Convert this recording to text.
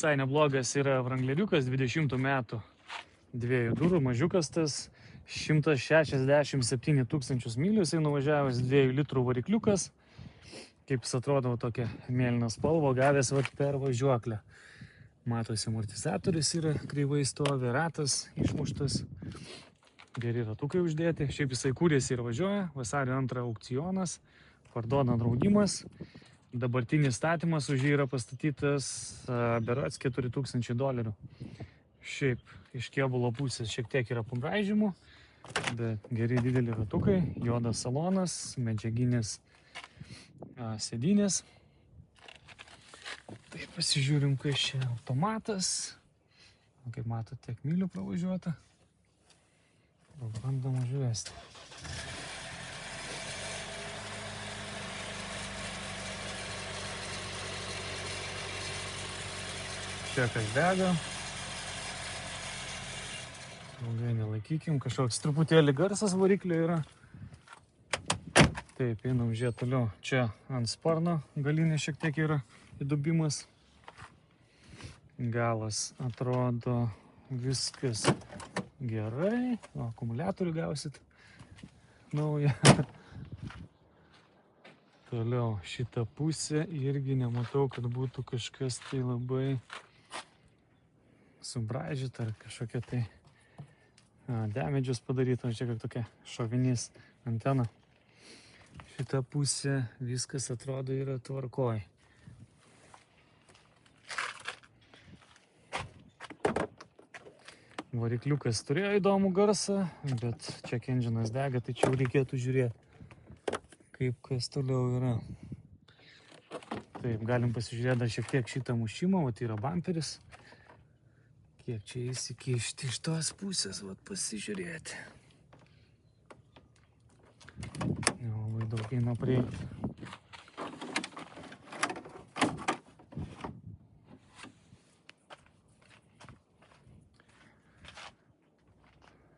Visai neblogas yra Wrangleriukas, 20 metų, 2 durų, mažiukas tas, 167 000 mylių, jisai nuvažiavęs 2 litrų varikliukas, kaip jis atrodo tokia mėlyna spalva, gavęs per važiuoklę. Matosi, amortizatorius yra kreivai stovi, ratas išmuštas, geri ratukai uždėti. Šiaip jisai kūrėsi ir važiuoja, vasario 2 aukcionas, parduoda draudimas. Dabartinis statymas už jį yra pastatytas berods $4000. Šiaip iš kėbulo pusės šiek tiek yra pabraižymų, bet geri dideli ratukai, juodas salonas, medžiaginės sėdynės. Tai pasižiūrim, kai čia automatas. Kaip matote, tiek mylių pravažiuota. Bandom užvesti. Čia kas dega. Ilgai nelaikykim, kažkoks truputėlį garsas variklio yra. Taip, einam žiūrėti toliau. Čia ant sparno galinė šiek tiek yra įdubimas. Galas atrodo viskas gerai. Akumuliatorių gausit naują. Toliau šitą pusę irgi nematau, kad būtų kažkas tai labai subraižyta ar kažkokia tai damedžius padaryta. Čia kaip tokia šovinys antena. Šitą pusę viskas atrodo yra tvarkoj. Varikliukas turėjo įdomų garsą, bet check engine'as dega, tai čia reikėtų žiūrėti, kaip kas toliau yra. Taip, galim pasižiūrėti dar šiek tiek šitą mušimą, vat yra bamperis. Kiek čia įsikišti iš tos pusės, vat pasižiūrėti. Labai daug eina prieiti.